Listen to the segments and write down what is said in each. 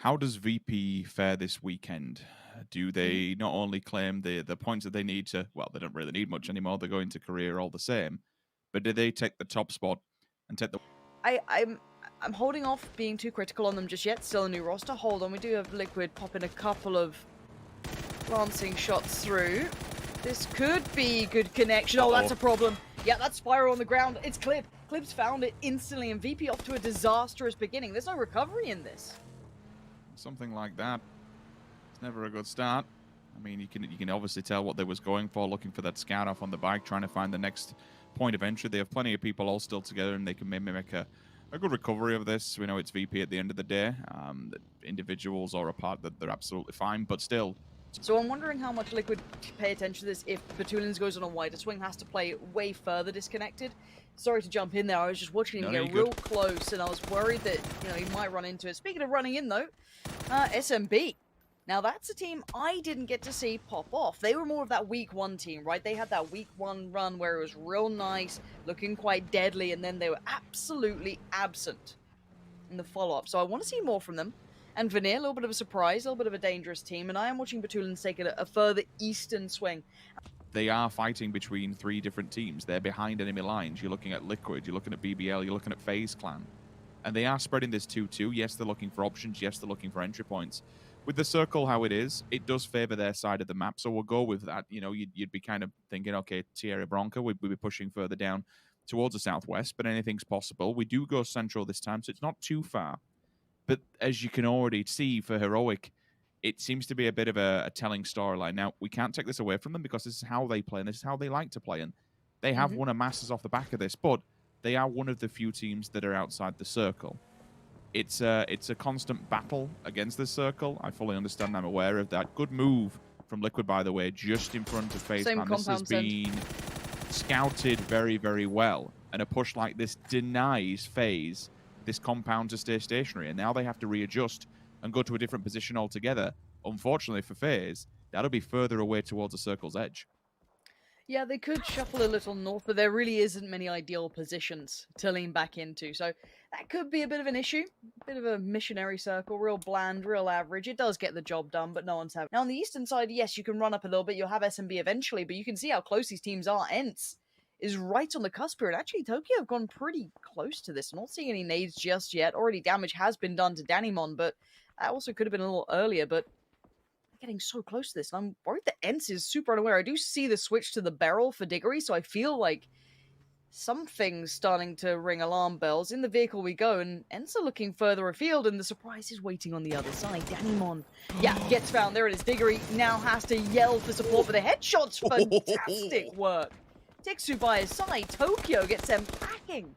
How does VP fare this weekend? Do they not only claim the points that they need to, well, they don't really need much anymore, they're going to career all the same, but do they take the top spot and take the... I'm holding off being too critical on them just yet. Still a new roster. Hold on, we do have Liquid popping a couple of glancing shots through. This could be good connection. Oh, that's a problem. Yeah, that's spyrro on the ground. It's clib. Clib's found it instantly, and VP off to a disastrous beginning. There's no recovery in this. Something like that. It's never a good start. I mean, you can obviously tell what they was going for, looking for that scout off on the bike, trying to find the next point of entry. They have plenty of people all still together, and they can maybe make a good recovery of this. We know it's VP at the end of the day. The individuals are apart, that they're absolutely fine, but still. So I'm wondering how much Liquid pay attention to this if BatulinS goes on a wider swing, has to play way further disconnected. Sorry to jump in there, I was just watching him get real close, and I was worried that, you know, he might run into it. Speaking of running in, though, SMB. Now, that's a team I didn't get to see pop off. They were more of that week one team, right? They had that week one run where it was real nice, looking quite deadly, and then they were absolutely absent in the follow-up. So I want to see more from them. And Vanir, a little bit of a surprise, a little bit of a dangerous team, and I am watching BatulinS take a further eastern swing. They are fighting between three different teams. They're behind enemy lines. You're looking at Liquid, you're looking at BBL, you're looking at FaZe Clan. And they are spreading this 2-2. Yes, they're looking for options. Yes, they're looking for entry points. With the circle how it is, it does favor their side of the map, so we'll go with that. You know, you'd be kind of thinking, okay, Tierra Bronca, we'd be pushing further down towards the southwest, but anything's possible. We do go central this time, so it's not too far. But as you can already see for Heroic, it seems to be a bit of a telling storyline. Now, we can't take this away from them because this is how they play, and this is how they like to play, and they have won a Masters off the back of this, but they are one of the few teams that are outside the circle. It's a constant battle against this circle. I fully understand. I'm aware of that. Good move from Liquid, by the way, just in front of FaZe Clan. This has been scouted very, very well. And a push like this denies FaZe this compound to stay stationary. And now they have to readjust and go to a different position altogether. Unfortunately for FaZe, that'll be further away towards the circle's edge. Yeah, they could shuffle a little north, but there really isn't many ideal positions to lean back into. So that could be a bit of an issue. A bit of a missionary circle, real bland, real average. It does get the job done, but no one's having. Now, on the eastern side, yes, you can run up a little bit. You'll have SMB eventually, but you can see how close these teams are. ENCE is right on the cusp here, and actually, Tokyo have gone pretty close to this. I'm not seeing any nades just yet. Already damage has been done to Danimon, but that also could have been a little earlier, but getting so close to this, and I'm worried that ENCE is super unaware. I do see the switch to the barrel for Diggory, so I feel like something's starting to ring alarm bells. In the vehicle we go, and ENCE are looking further afield, and the surprise is waiting on the other side. Danimon, yeah, gets found. There it is. Diggory now has to yell for support, but the headshot's fantastic work. Tiikzu by his side. Tokyo gets them packing.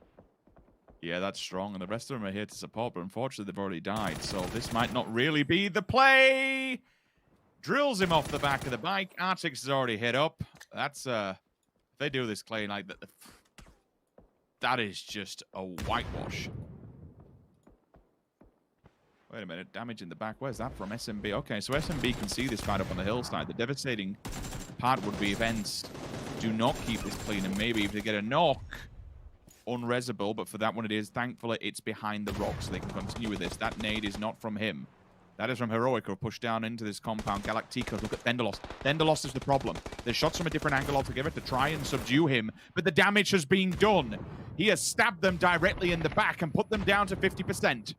Yeah, that's strong, and the rest of them are here to support, but unfortunately they've already died, so this might not really be the play. Drills him off the back of the bike. Artix is already hit up. That's, if they do this clay like that, that is just a whitewash. Wait a minute, damage in the back. Where's that from? SMB. Okay, so SMB can see this fight up on the hillside. The devastating part would be if ENCE do not keep this clean, and maybe if they get a knock, unresable, but for that one it is. Thankfully, it's behind the rock, so they can continue with this. That nade is not from him. That is from Heroic, who are pushed down into this compound. Galacticos, look at Thendalos. Thendalos is the problem. There's shots from a different angle altogether to try and subdue him, but the damage has been done. He has stabbed them directly in the back and put them down to 50%.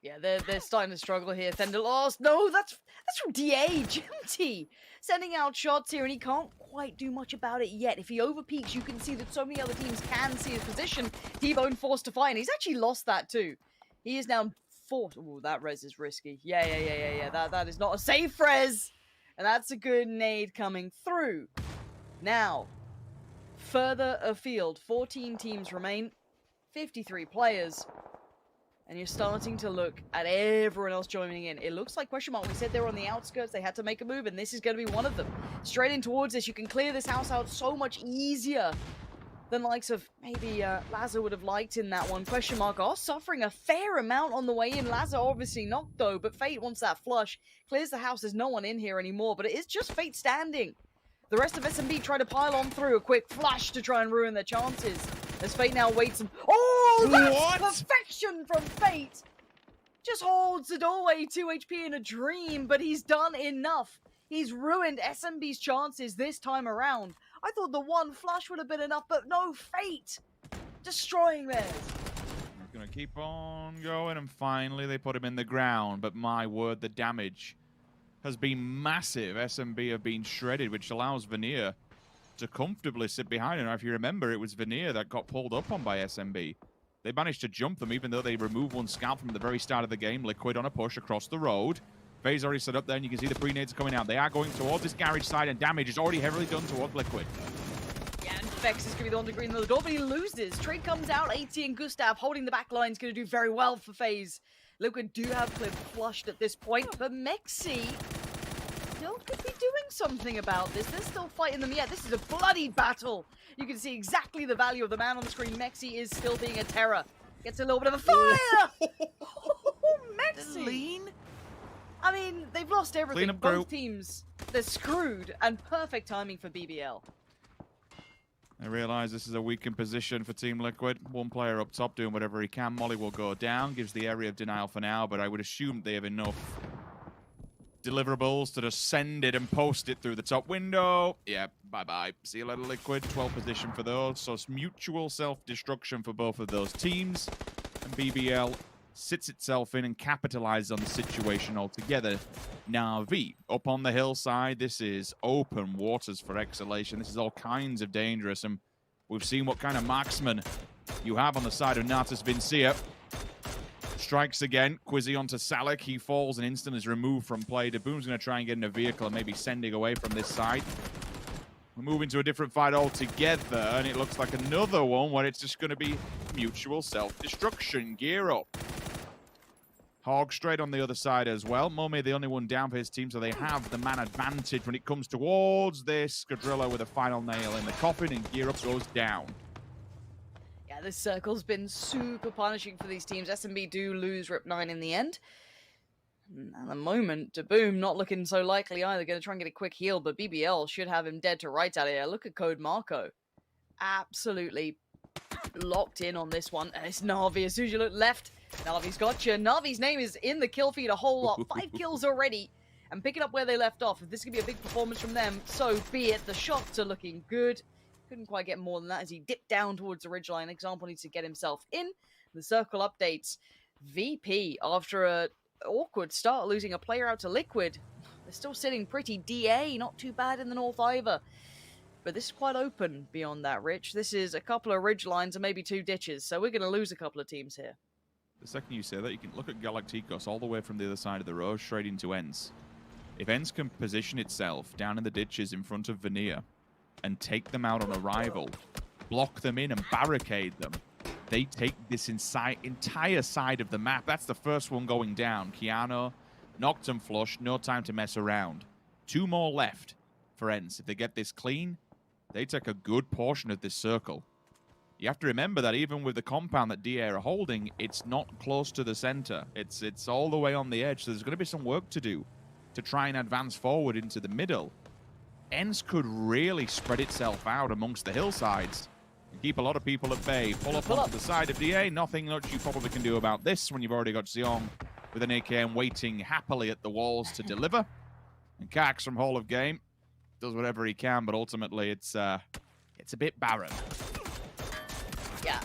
Yeah, they're starting to struggle here. Thendalos, no, that's from DA. Jembty sending out shots here, and he can't quite do much about it yet. If he overpeaks, you can see that so many other teams can see his position. T-Bone forced to fight, and he's actually lost that too. He is now... Oh, that res is risky. Yeah. That is not a safe res. And that's a good nade coming through. Now, further afield, 14 teams remain, 53 players. And you're starting to look at everyone else joining in. It looks like question mark. We said they were on the outskirts. They had to make a move, and this is going to be one of them. Straight in towards this. You can clear this house out so much easier than the likes of maybe Lazar would have liked in that one. Question mark are suffering a fair amount on the way in. Lazar obviously knocked though, but Fate wants that flush. Clears the house. There's no one in here anymore, but it is just Fate standing. The rest of SMB try to pile on through. A quick flash to try and ruin their chances. As Fate now waits and... Oh, that's perfection from Fate! just holds the doorway, 2 HP in a dream, but he's done enough. He's ruined SMB's chances this time around. I thought the one flush would have been enough, but no, fate destroying theirs. He's going to keep on going, and finally they put him in the ground. But my word, the damage has been massive. SMB have been shredded, which allows Vanir to comfortably sit behind him. Now, if you remember, it was Vanir that got pulled up on by SMB. They managed to jump them, even though they removed one scout from the very start of the game. Liquid on a push across the road. FaZe already set up there, and you can see the pre-nades coming out. They are going towards this garage side, and damage is already heavily done towards Liquid. Yeah, and Vex is going to be the one to green the door, but he loses. Trade comes out, Aitzy and Gustav holding the back line is going to do very well for FaZe. Liquid do have clib flushed at this point, but mxey still could be doing something about this. They're still fighting them yet. This is a bloody battle. You can see exactly the value of the man on the screen. mxey is still being a terror. Gets a little bit of a fire! mxey! Lean? I mean, they've lost everything. Up, both teams, they're screwed, and perfect timing for BBL. I realize this is a weakened position for Team Liquid. One player up top doing whatever he can. Molly will go down, gives the area of denial for now, but I would assume they have enough deliverables to just send it and post it through the top window. Yeah, bye-bye. See you later, Liquid. 12 position for those, so it's mutual self-destruction for both of those teams. And BBL sits itself in and capitalizes on the situation altogether. Na'Vi up on the hillside. This is open waters for Exhalation. This is all kinds of dangerous, and we've seen what kind of marksman you have on the side of Natus Vincere. Strikes again. Qwizzy onto Salak. He falls and instant is removed from play. Daboom's going to try and get in a vehicle and maybe sending away from this side. We're moving to a different fight altogether, and it looks like another one where it's just going to be mutual self-destruction. Gear up. Hog straight on the other side as well. mxey the only one down for his team, so they have the man advantage when it comes towards this. Skadrillo with a final nail in the coffin, and Gear Up goes down. Yeah, this circle's been super punishing for these teams. SMB do lose Rip 9 in the end. And at the moment, Daboom not looking so likely either. Going to try and get a quick heal, but BBL should have him dead to rights out of here. Look at CodeMarco. Absolutely locked in on this one. And it's Na'Vi. As soon as you look left, Na'Vi's got you. Na'Vi's name is in the kill feed a whole lot. 5 kills already. And picking up where they left off. If this is going to be a big performance from them, so be it. The shots are looking good. Couldn't quite get more than that as he dipped down towards the ridgeline. Example needs to get himself in. The circle updates. VP, after a awkward start, losing a player out to Liquid. They're still sitting pretty. DA, not too bad in the north either. But this is quite open beyond that, Rich. This is a couple of ridge lines and maybe 2 ditches. So we're going to lose a couple of teams here. The second you say that, you can look at Galacticos all the way from the other side of the road, straight into ENCE. If ENCE can position itself down in the ditches in front of Vanir and take them out on arrival, block them in and barricade them, they take this entire side of the map. That's the first one going down. Keanu knocked and flushed, no time to mess around. 2 more left for ENCE. If they get this clean, they take a good portion of this circle. You have to remember that even with the compound that DA are holding, it's not close to the center. It's all the way on the edge, so there's going to be some work to do to try and advance forward into the middle. ENCE could really spread itself out amongst the hillsides and keep a lot of people at bay. Pull up onto the side of DA. Nothing much you probably can do about this when you've already got Xiong with an AKM waiting happily at the walls to deliver. And Cax from Hall of Game does whatever he can, but ultimately it's a bit barren. Yeah,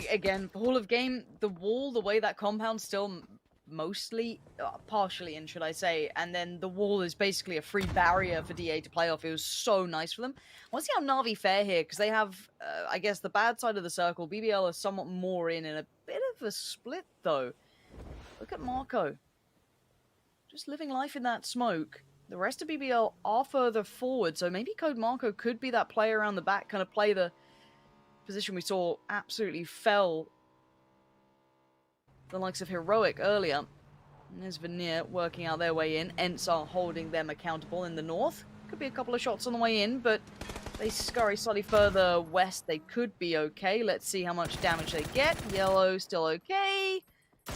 again, Hall of Game, the wall, the way that compound's still mostly, partially in, should I say, and then the wall is basically a free barrier for DA to play off. It was so nice for them. I want to see how Na'Vi fare here, because they have, I guess, the bad side of the circle. BBL is somewhat more in a bit of a split, though. Look at Marco. Just living life in that smoke. The rest of BBL are further forward, so maybe CodeMarco could be that player around the back, kind of play the position we saw absolutely fell the likes of Heroic earlier. And there's Vanir working out their way in. ENCE are holding them accountable in the north. Could be a couple of shots on the way in, but they scurry slightly further west. They could be okay. Let's see how much damage they get. Yellow still okay.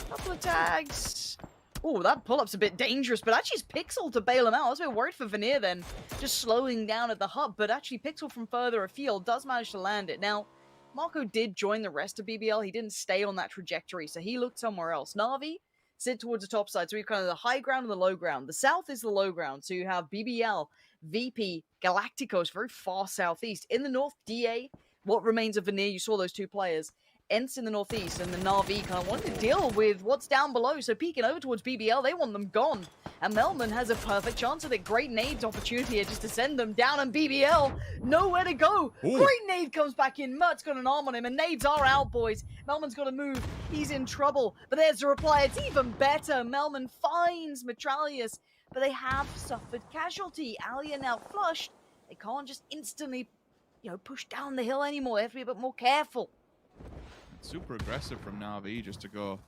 Couple of tags. Oh, that pull-up's a bit dangerous, but actually it's PiXeL to bail him out. I was a bit worried for Vanir then, just slowing down at the hub, but actually PiXeL from further afield does manage to land it. Now, Marco did join the rest of BBL. He didn't stay on that trajectory, so he looked somewhere else. Na'Vi sit towards the top side. So we've kind of the high ground and the low ground. The south is the low ground. So you have BBL, VP, Galacticos, very far southeast. In the north, DA, what remains of Vanir. You saw those two players. ENCE in the northeast, and the Na'Vi kind of wanting to deal with what's down below. So peeking over towards BBL, they want them gone. And Mellman has a perfect chance of it. Great nades opportunity here just to send them down, and BBL, nowhere to go. Ooh. Great nade comes back in. Murt's got an arm on him, and nades are out, boys. Mellman's got to move. He's in trouble. But there's the reply. It's even better. Mellman finds Metralius, but they have suffered casualty. Alya now flushed. They can't just instantly, push down the hill anymore. They have to be a bit more careful. Super aggressive from Na'Vi just to go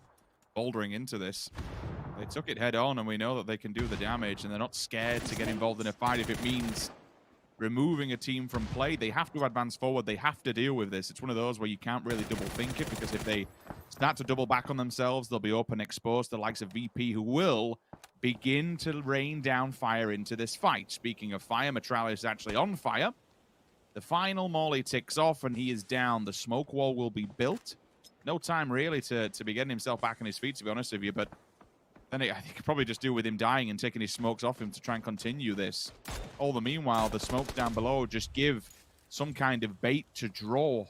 bouldering into this. They took it head on, and we know that they can do the damage, and they're not scared to get involved in a fight if it means removing a team from play. They have to advance forward. They have to deal with this. It's one of those where you can't really double think it, because if they start to double back on themselves, they'll be open exposed to the likes of VP, who will begin to rain down fire into this fight. Speaking of fire, Metralius is actually on fire. The final molly ticks off, and he is down. The smoke wall will be built. No time really to be getting himself back on his feet, to be honest with you, but then I think probably just do with him dying and taking his smokes off him to try and continue this. All the meanwhile, the smokes down below just give some kind of bait to draw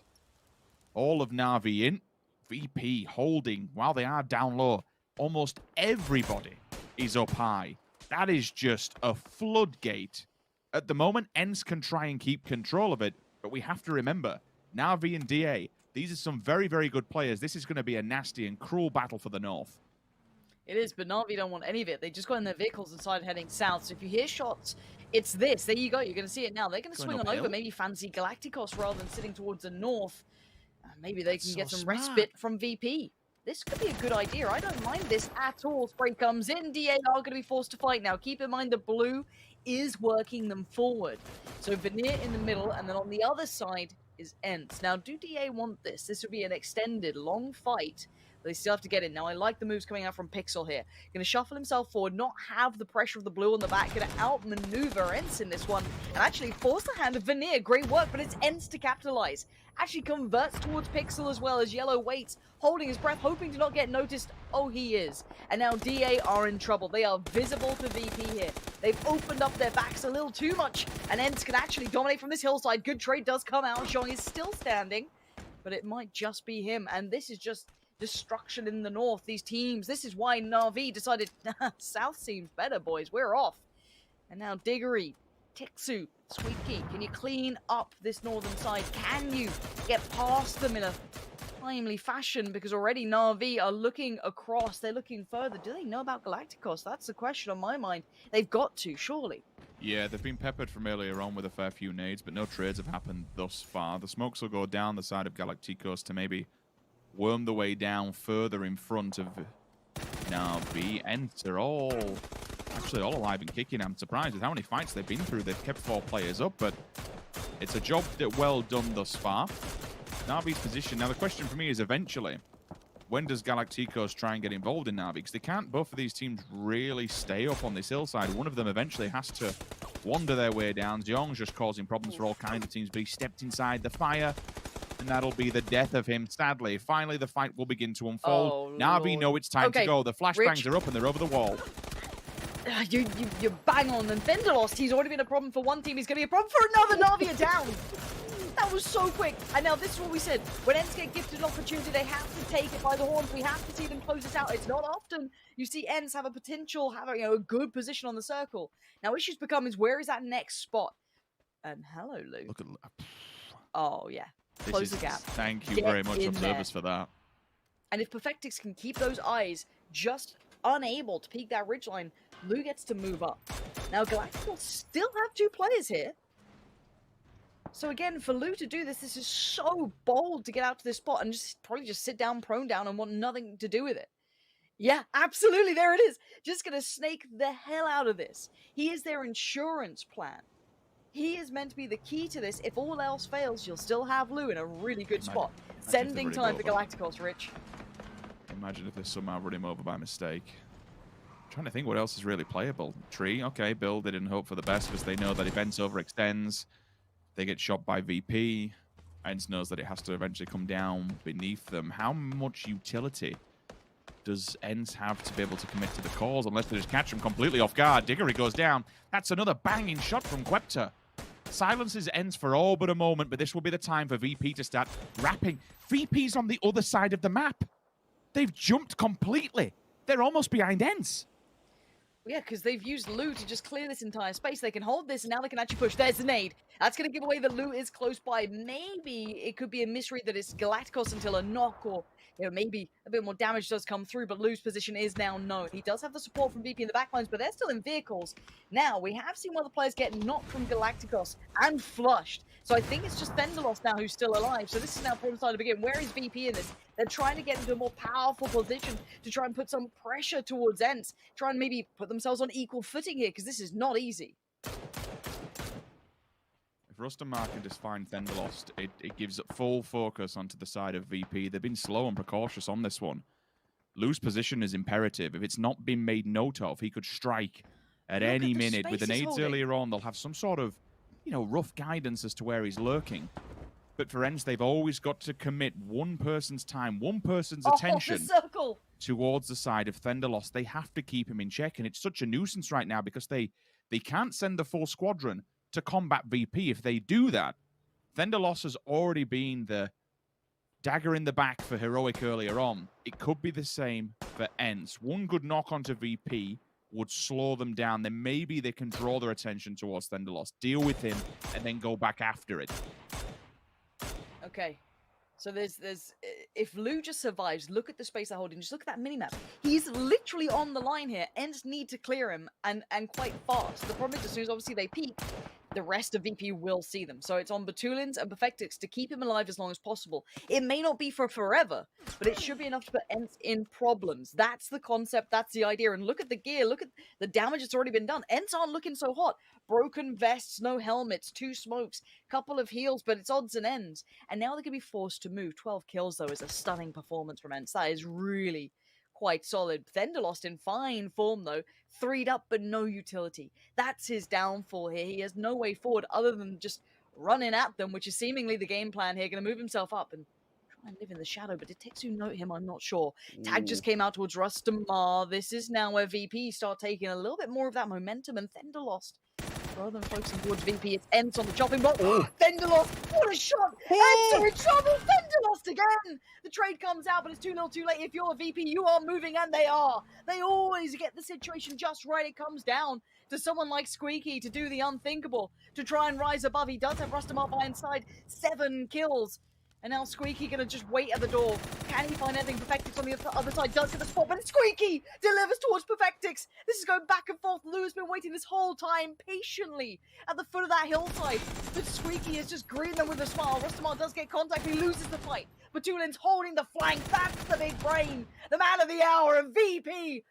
all of Na'Vi in. VP holding while they are down low. Almost everybody is up high. That is just a floodgate. At the moment, ENCE can try and keep control of it, but we have to remember, Na'Vi and DA, these are some very, very good players. This is going to be a nasty and cruel battle for the north. It is, but Na'Vi don't want any of it. They just got in their vehicles and started heading south. So if you hear shots, it's this. There you go. You're going to see it now. They're going to swing on over. Maybe fancy Galacticos rather than sitting towards the north. Maybe they can get some respite from VP. This could be a good idea. I don't mind this at all. Spray comes in. DA are going to be forced to fight now. Keep in mind the blue is working them forward. So Vanir in the middle, and then on the other side is ENCE. Now, do DA want this? This would be an extended, long fight. They still have to get in. Now, I like the moves coming out from PiXeL here. Going to shuffle himself forward, not have the pressure of the blue on the back. Going to outmaneuver ENCE in this one, and actually force the hand of Vanir. Great work, but it's ENCE to capitalize. Actually converts towards PiXeL as well as Yellow waits, holding his breath, hoping to not get noticed. Oh, he is. And now DA are in trouble. They are visible to VP here. They've opened up their backs a little too much, and ENCE can actually dominate from this hillside. Good trade does come out, showing he's still standing, but it might just be him, and this is just destruction in the north. These teams, this is why Na'Vi decided south seems better, boys. We're off. And now Diggory, Tiikzu, SKUIJKE, can you clean up this northern side? Can you get past them in a timely fashion? Because already Na'Vi are looking across. They're looking further. Do they know about Galacticos? That's the question on my mind. They've got to, surely. Yeah, they've been peppered from earlier on with a fair few nades, but no trades have happened thus far. The smokes will go down the side of Galacticos to maybe worm the way down further in front of Na'Vi. ENCE are actually all alive and kicking. I'm surprised with how many fights they've been through. They've kept 4 players up, but it's a job that well done thus far. Na'Vi's position. Now, the question for me is eventually, when does Galacticos try and get involved in Na'Vi? Because they can't, both of these teams, really stay up on this hillside. One of them eventually has to wander their way down. Xiong's just causing problems for all kinds of teams, but he stepped inside the fire, and that'll be the death of him, sadly. Finally, the fight will begin to unfold. Oh, Na'Vi Lord. know it's time to go. The flashbangs Rich, are up, and they're over the wall. You bang on. And Vendelost, he's already been a problem for one team. He's going to be a problem for another. Na'Vi are down. That was so quick. And now this is what we said. When ENCE get gifted an opportunity, they have to take it by the horns. We have to see them close this out. It's not often you see ENCE have a potential, have a good position on the circle. Now, issues become is where is that next spot? And hello, Lou. Look at. Oh, yeah. Close the gap. Thank you Get very much, in observers, there. for that. And if Perfectix can keep those eyes just unable to peek that ridgeline, Lou gets to move up. Now, Galacticos still have 2 players here. So again, for Lou to do this, this is so bold to get out to this spot and just probably just sit down, prone down, and want nothing to do with it. Yeah, absolutely, there it is. Just going to snake the hell out of this. He is their insurance plan. He is meant to be the key to this. If all else fails, you'll still have Lou in a really good spot. Sending time for Galacticos, Rich. Imagine if they somehow run him over by mistake. I'm trying to think what else is really playable. Tree, okay, build it and hope for the best because they know that if ENCE overextends, they get shot by VP. ENCE knows that it has to eventually come down beneath them. How much utility does ENCE have to be able to commit to the calls unless they just catch him completely off guard? Diggory goes down. That's another banging shot from Qwezzy. Silences ENCE for all but a moment, but this will be the time for VP to start wrapping. VP's on the other side of the map. They've jumped completely. They're almost behind ENCE. Yeah, because they've used loot to just clear this entire space. They can hold this, and now they can actually push. There's the nade. That's going to give away the loot is close by. Maybe it could be a mystery that it's Galacticos until a knock, or maybe a bit more damage does come through, but Lou's position is now known. He does have the support from VP in the backlines, but they're still in vehicles. Now, we have seen one of the players get knocked from Galacticos and flushed. So I think it's just Fenderloss now who's still alive. So this is now problem time to begin. Where is VP in this? They're trying to get into a more powerful position to try and put some pressure towards ENCE. Try and maybe put themselves on equal footing here, because this is not easy. If Rustanmar can just find Fenderloss, it gives full focus onto the side of VP. They've been slow and precautious on this one. Lou's position is imperative. If it's not been made note of, he could strike at any minute. With the nades earlier on, they'll have some sort of, rough guidance as to where he's lurking. But for ENCE, they've always got to commit one person's time, one person's attention towards the side of Fenderloss. They have to keep him in check, and it's such a nuisance right now because they can't send the full squadron to combat VP. If they do that, Fenderloss has already been the dagger in the back for Heroic earlier on. It could be the same for ENCE. One good knock onto VP would slow them down. Then maybe they can draw their attention towards Fenderloss, deal with him, and then go back after it. Okay, so there's if Lou just survives, look at the space they're holding. Just look at that minimap. He's literally on the line here. ENCE need to clear him, and quite fast. The problem is, as soon as obviously they peek, the rest of VP will see them. So it's on BatulinS and Perfectix to keep him alive as long as possible. It may not be for forever, but it should be enough to put ENCE in problems. That's the concept, that's the idea. And look at the gear, look at the damage that's already been done. ENCE aren't looking so hot. Broken vests, no helmets, 2 smokes, couple of heals, but it's odds and ends. And now they're going to be forced to move. 12 kills, though, is a stunning performance from ENCE. That is really quite solid. Fenderloss in fine form, though. 3'd up, but no utility. That's his downfall here. He has no way forward other than just running at them, which is seemingly the game plan here. Going to move himself up and try and live in the shadow. But did Tiikzu note him? I'm not sure. Tag just came out towards Rustanmar. This is now where VP start taking a little bit more of that momentum, and Fenderloss, rather than focusing towards VP, it's ENCE on the chopping block. Fenderloss, what a shot! ENCE are in trouble! Fenderloss again! The trade comes out, but it's 2-0 too late. If you're a VP, you are moving, and they are. They always get the situation just right. It comes down to someone like SKUIJKE to do the unthinkable, to try and rise above. He does have Rustanmar by inside. 7 kills. And now SKUIJKE gonna just wait at the door. Can he find anything? Perfectix on the other side does get the spot, but SKUIJKE delivers towards Perfectix. This is going back and forth. Lou has been waiting this whole time patiently at the foot of that hillside. But SKUIJKE has just greeted them with a smile. Rustanmar does get contact, he loses the fight. BatulinS holding the flank. That's the big brain, the man of the hour, and VP